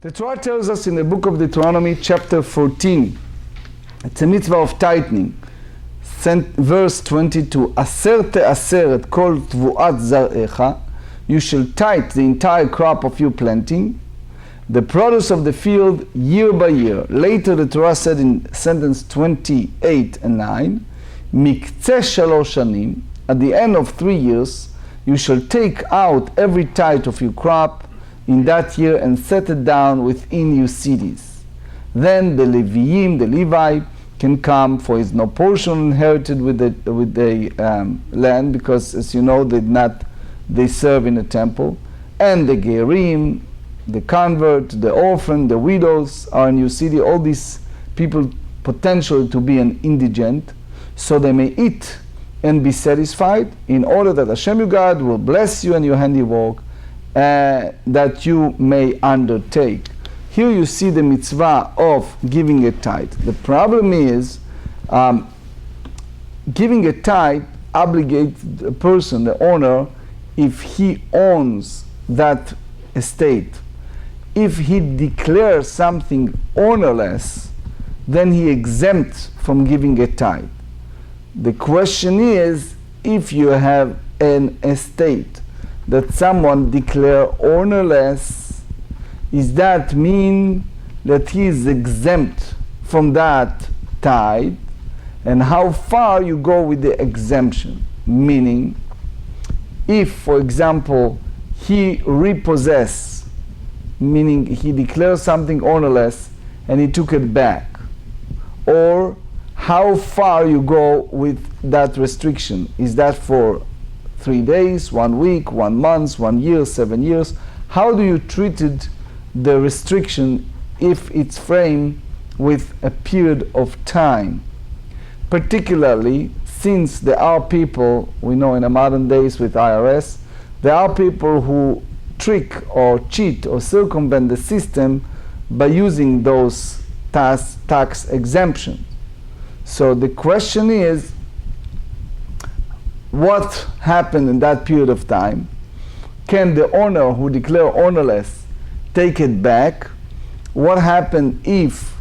The Torah tells us in the book of Deuteronomy, chapter 14, it's a mitzvah of tightening. Verse 22, Aser te'aser et kol tvuat zarecha, you shall tithe the entire crop of your planting, the produce of the field year by year. Later the Torah said in sentence 28 and 9, Miktzeh shalosh shanim, at the end of 3 years, you shall take out every tithe of your crop in that year and set it down within your cities. Then the Leviim, the Levi, can come, for is no portion inherited with the land, because as you know they serve in the temple. And the Gerim, the convert, the orphan, the widows are in your city. All these people potentially to be an indigent, so they may eat and be satisfied, in order that Hashem your God will bless you and your handiwork, that you may undertake. Here you see the mitzvah of giving a tithe. The problem is, giving a tithe obligates the person, the owner, if he owns that estate. If he declares something ownerless, then he exempts from giving a tithe. The question is, if you have an estate that someone declared ownerless, does that mean that he is exempt from that tithe? And how far you go with the exemption? Meaning, if, for example, he repossesses, meaning he declares something ownerless and he took it back, or how far you go with that restriction? Is that for 3 days, 1 week, 1 month, 1 year, 7 years? How do you treat it, the restriction, if it's framed with a period of time? Particularly since there are people, we know in the modern days with IRS, there are people who trick or cheat or circumvent the system by using those tax exemptions. So the question is, what happened in that period of time? Can the owner who declared ownerless take it back? What happened if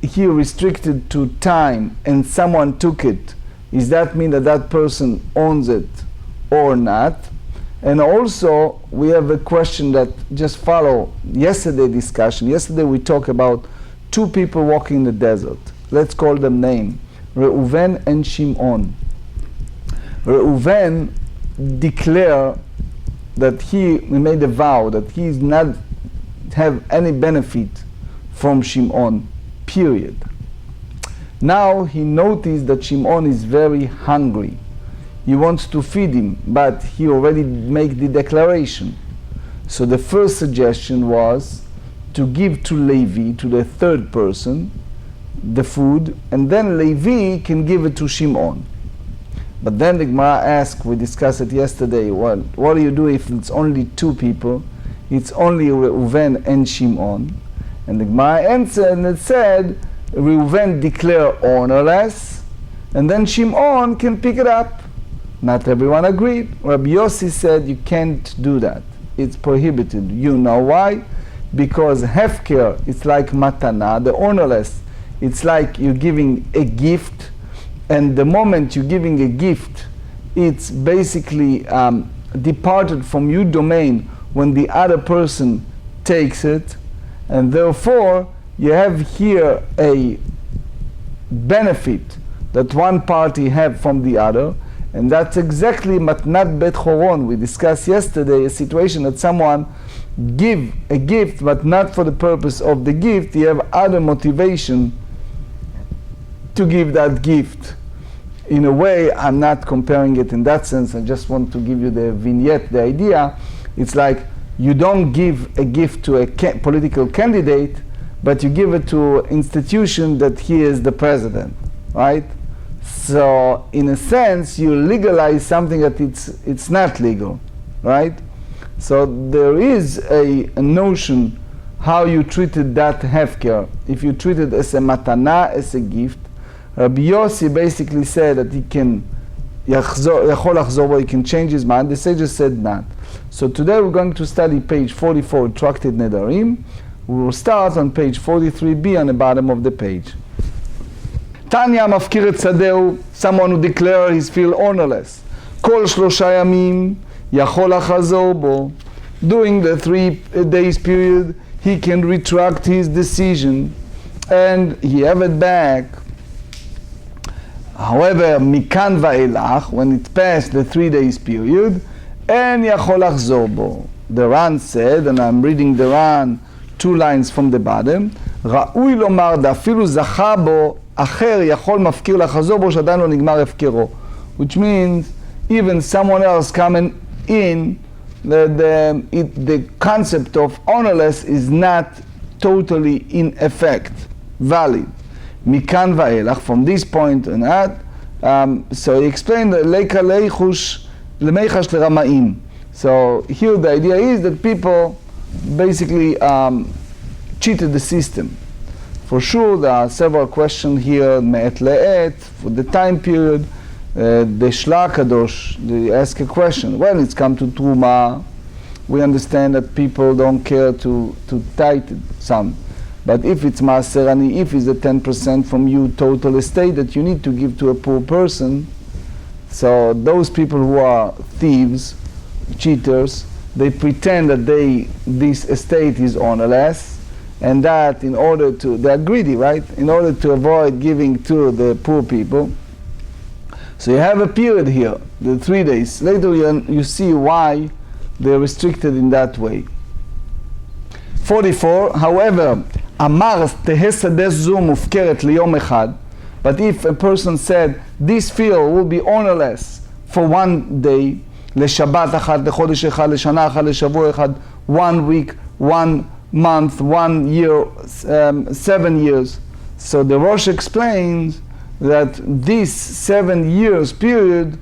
he restricted to time and someone took it? Does that mean that that person owns it or not? And also we have a question that just followed yesterday's discussion. Yesterday we talked about 2 people walking in the desert. Let's call them name, Reuven and Shimon. Reuven declared that he made a vow that he is not have any benefit from Shimon, period. Now he noticed that Shimon is very hungry. He wants to feed him, but he already made the declaration. So the first suggestion was to give to Levi, to the third person, the food, and then Levi can give it to Shimon. But then the Gemara asked, we discussed it yesterday, what do you do if it's only 2 people? It's only Reuven and Shimon. And the Gemara answered and it said, Reuven declare ownerless, and then Shimon can pick it up. Not everyone agreed. Rabbi Yossi said you can't do that. It's prohibited. You know why? Because hefker, it's like matana, the ownerless. It's like you're giving a gift, and the moment you're giving a gift, it's basically departed from your domain when the other person takes it, and therefore you have here a benefit that one party have from the other, and that's exactly matnat bet choron. We discussed yesterday a situation that someone give a gift but not for the purpose of the gift. You have other motivation to give that gift. In a way, I'm not comparing it in that sense. I just want to give you the vignette, the idea. It's like you don't give a gift to a political candidate, but you give it to an institution that he is the president, right? So in a sense, you legalize something that it's not legal, right? So there is a notion how you treated that hefker. If you treat it as a matana, as a gift, Rabbi Yossi basically said that he can he can change his mind. The sages said not. So today we're going to study page 44, Tractate Nedarim, We will start on page 43b on the bottom of the page. Tanya mafkir et sadeu, someone who declares his field ownerless. Kol shlosha yamim yachol achazor bo. During the 3 days period, he can retract his decision and he have it back. However, mikan va'elach, when it passed the 3 days period, en yachol achzor bo. The Ran said, and I'm reading the Ran 2 lines from the bottom, ראוי לומר דאפילו זכה בו אחר יכול מפקיר לחזור בו שעדיין לא נגמר הפקרו. Which means even someone else coming in, the concept of ownerless is not totally in effect, valid. מכאן ואילך, from this point on that, so he explained leika leichush lemechash leramaim. So here the idea is that people basically cheated the system. For sure, there are several questions here, me'et le'et, for the time period. The Shla Kadosh, they ask a question. When it's come to Truma, we understand that people don't care to tighten some. But if it's Maaser Ani, if it's the 10% from your total estate that you need to give to a poor person, so those people who are thieves, cheaters, they pretend that this estate is ownerless, and that in order to, they're greedy, right? In order to avoid giving to the poor people. So you have a period here, the 3 days. Later you see why they're restricted in that way. 44, however, Amar tehe sadeh zu mufkeret liyom echad, but if a person said, this field will be ownerless for 1 day, לשבת אחת, לחודש אחד, לשנה אחת, לשבוע אחד, 1 week, 1 month, 1 year, 7 years. So the Rosh explains that this 7 years period,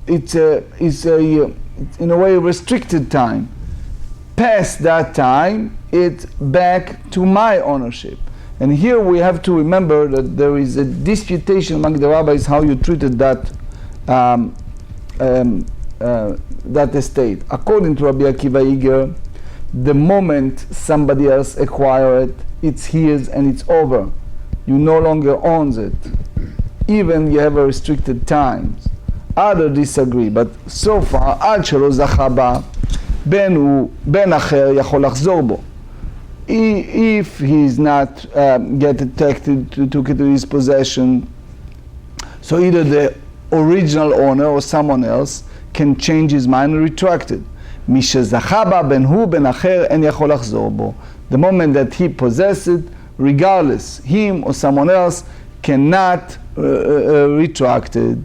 it's in a way restricted time. Past that time, it's back to my ownership. And here we have to remember that there is a disputation among the rabbis how you treated that that estate. According to Rabbi Akiva Iger, the moment somebody else acquires it, it's his and it's over. You no longer owns it. Even you have a restricted times. Others disagree, but so far, עד שלא זכה בה, בן אחר יכול לחזור בו. If he is not get attacked to took it to his possession, so either the original owner or someone else can change his mind and retract it. מי שזכה בה בין הוא בין אחר אין יכול לחזור בו. The moment that he possesses it, regardless, him or someone else cannot retract it.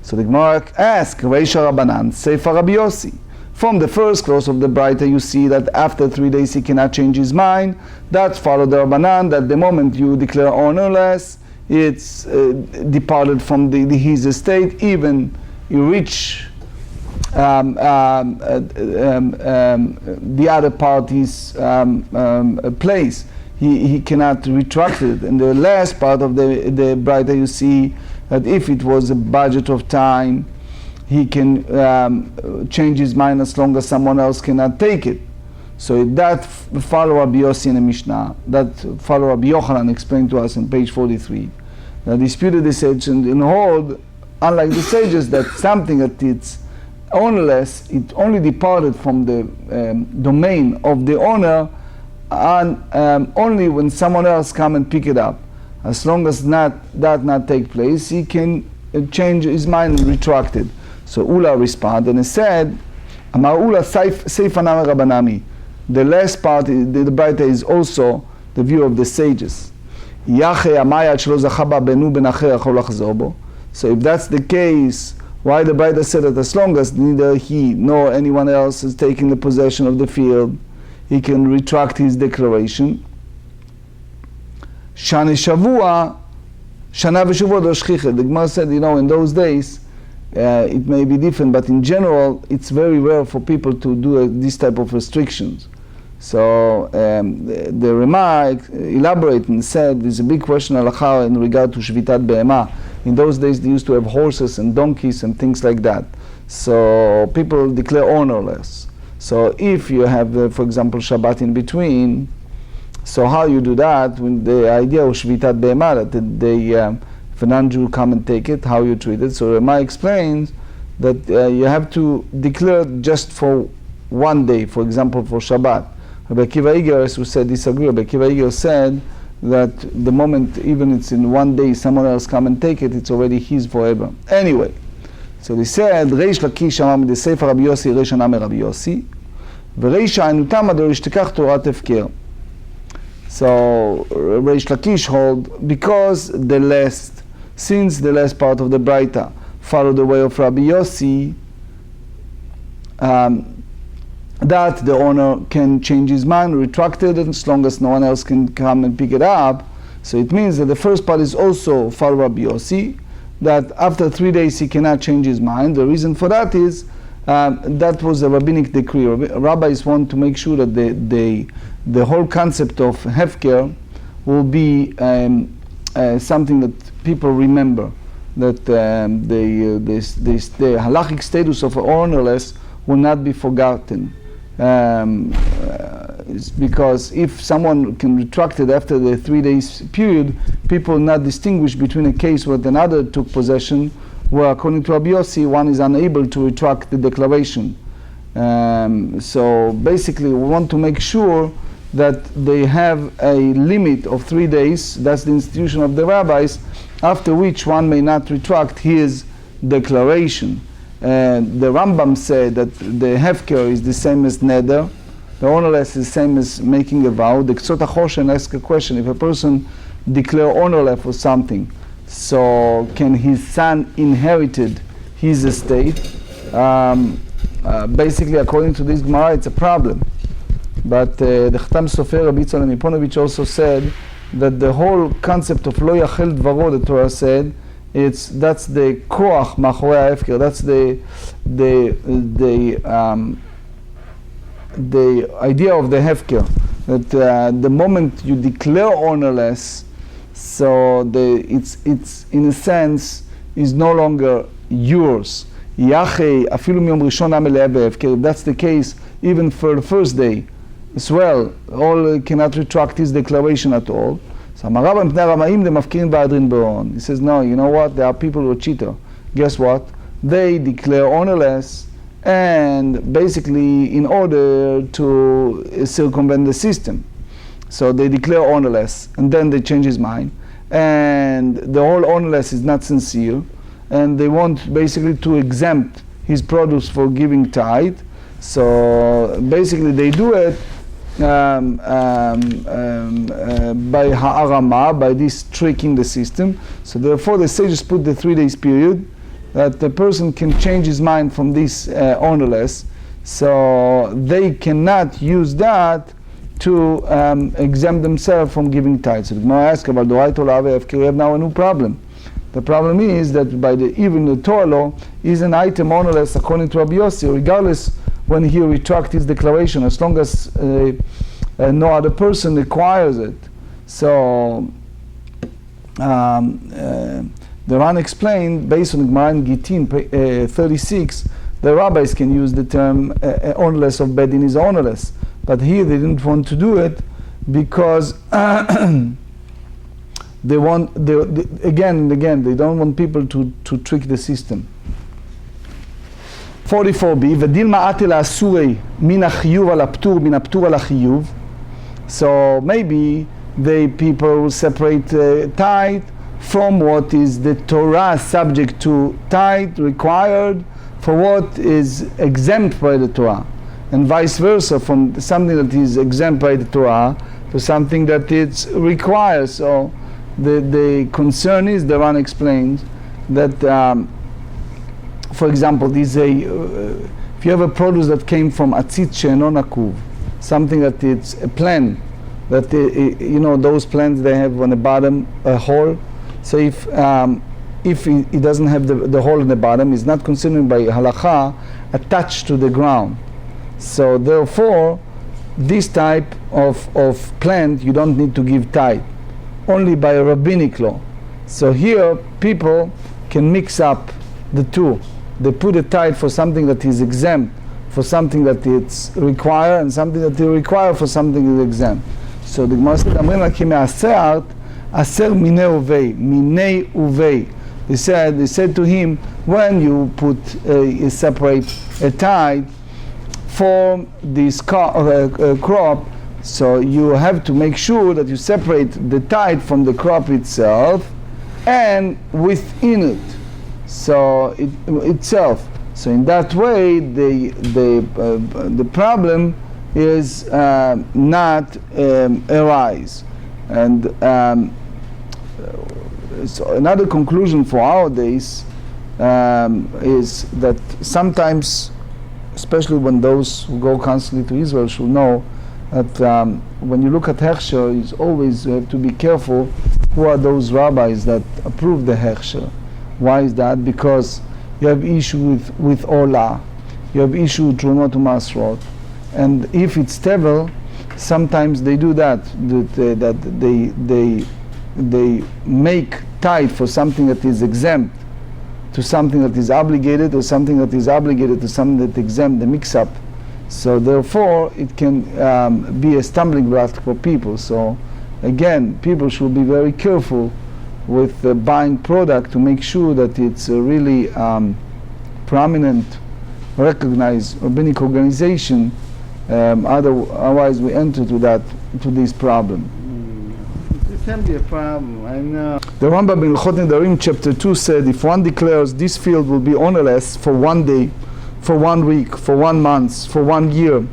So the Gemara asks, Reisha Rabbanan, Sefer Rabbi Yossi. From the first clause of the Braita, you see that after 3 days he cannot change his mind. That follows the Rabbanan, that the moment you declare ownerless, it's departed from his estate, even you reach the other party's place. He cannot retract it. And the last part of the Braita, you see that if it was a budget of time, he can change his mind as long as someone else cannot take it. So that follow Rabbi Yossi in the Mishnah, that follow Rabbi Yochanan explained to us in page 43. Now disputed the sages and hold, unlike the sages, that something that it's ownerless, it only departed from the domain of the owner, and only when someone else come and pick it up. As long as that not take place, he can change his mind and retract it. So Ula responded and he said, Amar Ula Seifanam Rabbanami. The last part, the Braita, is also the view of the sages. So if that's the case, why the Braita said that as long as neither he nor anyone else is taking the possession of the field, he can retract his declaration. Shana v'shavua lo shchicha. The Gemara said, in those days, it may be different, but in general, it's very rare for people to do this type of restrictions. So the Rema elaborated and said, there's a big question halakha in regard to shvitat be'ema. In those days, they used to have horses and donkeys and things like that. So people declare ownerless. So if you have, for example, Shabbat in between, So how you do that? When the idea of shvitat be'ema, that they, if a non-Jew come and take it, how you treat it. So Rama explains that you have to declare just for one day, for example, for Shabbat. Rabbi Akiva Iger, who said disagree, Rabbi Akiva Iger said that the moment even it's in one day, someone else come and take it, it's already his forever. Anyway, so they said, Reish Lakish אמר מדי ספר רבי יוסי, ריש ענה מרבי יוסי, וריש הענותם עד ישתכח תורת הפקר. So Reish Lakish hold, because since the last part of the Braita follow the way of Rabbi Yossi, that the owner can change his mind, retract it, and as long as no one else can come and pick it up. So it means that the first part is also follow Rabbi Yossi, that after 3 days he cannot change his mind. The reason for that is that was a rabbinic decree. Rabbis want to make sure that the whole concept of hefker will be something that people remember, that the halachic status of ownerless will not be forgotten. Because if someone can retract it after the 3 days period, people will not distinguish between a case where another took possession, where according to Rabbi Yossi, one is unable to retract the declaration. So basically we want to make sure that they have a limit of 3 days, that's the institution of the rabbis, after which one may not retract his declaration. The Rambam said that the hefker is the same as neder, the ownerless is the same as making a vow. The Ksot HaChoshen asks a question: if a person declare ownerless for something, so can his son inherited his estate? Basically, according to this Gemara, it's a problem. But the Chatam Sofer Rabbi Dr. also said that the whole concept of lo yachel dvaro, the Torah said, that's the koach machorei hefker. That's the idea of the hefker, that the moment you declare ownerless, so it's in a sense is no longer yours. Yachei afilu miyom rishon ameleh behefker. If that's the case, even for the first day as well, all cannot retract his declaration at all. So he says, no, you know what? There are people who are cheater. Guess what? They declare ownerless, and basically in order to circumvent the system. So they declare ownerless, and then they change his mind, and the whole ownerless is not sincere, and they want basically to exempt his produce for giving tithe. So basically they do it by ha'arama, by this tricking the system. So therefore the sages put the 3 days period that the person can change his mind from this ownerless, so they cannot use that to exempt themselves from giving tithes. So the Gemara asks about we have now a new problem. The problem is that even the Torah law is an item ownerless according to Rabbi Yossi, regardless when he retracts his declaration, as long as no other person requires it. So the Ran explained, based on Gemara in Gittin 36, the rabbis can use the term ownerless of bedin is ownerless, but here they didn't want to do it because they want again and again they don't want people to trick the system. 44b, v'dil ma'ate la'asurei min ha'chiyuv al ha'ptur min ha'ptur al ha'chiyuv. So maybe people separate tithe from what is the Torah subject to tithe required for what is exempt by the Torah, and vice versa, from something that is exempt by the Torah to something that it's required. So the concern is, the Ran explains that for example, if you have a produce that came from atzit she'eno nakuv, something that it's a plant that those plants, they have on the bottom a hole. So if it doesn't have the hole in the bottom, it's not considered by halacha attached to the ground. So therefore, this type of plant you don't need to give tithe, only by a rabbinic law. So here people can mix up the two. They put a tithe for something that is exempt, for something that it's required, and something that they require for something that is exempt. So the Gemara said, "Amrin la kime'asert aser minei uvei." They said to him, when you separate a tithe from this crop, so you have to make sure that you separate the tithe from the crop itself and within it, so itself. So in that way, the problem is not arise. And so another conclusion for our days is that sometimes, especially when those who go constantly to Israel should know that when you look at Hechsher, you always have to be careful who are those rabbis that approve the Hechsher. Why is that? Because you have issue with Olah, you have issue with Trumot Umasrot, and if it's Tevel, sometimes they do that they make tithe for something that is exempt to something that is obligated, or something that is obligated to something that is exempt, the mix-up. So therefore, it can be a stumbling block for people. So again, people should be very careful with buying product to make sure that it's a really prominent, recognized rabbinic organization. Otherwise, we enter to this problem. It can be a problem, I know. The Rambam in Talmud Nedarim chapter 2 said, if one declares this field will be ownerless for 1 day, for 1 week, for 1 month, for 1 year,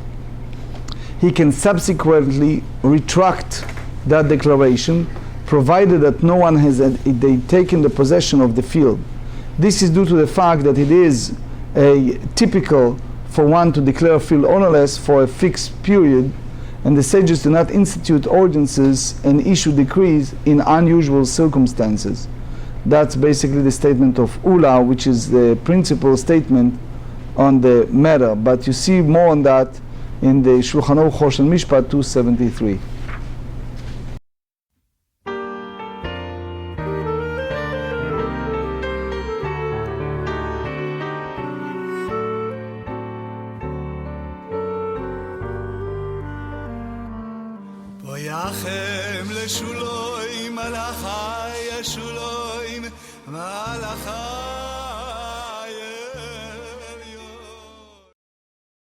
he can subsequently retract that declaration, provided that no one has taken the possession of the field. This is due to the fact that it is typical for one to declare a field ownerless for a fixed period, and the sages do not institute ordinances and issue decrees in unusual circumstances. That's basically the statement of Ula, which is the principal statement on the matter. But you see more on that in the Shulchan Aruch Choshen Mishpat 273. ויחם לשולוים מלאכי השולוים מלאכי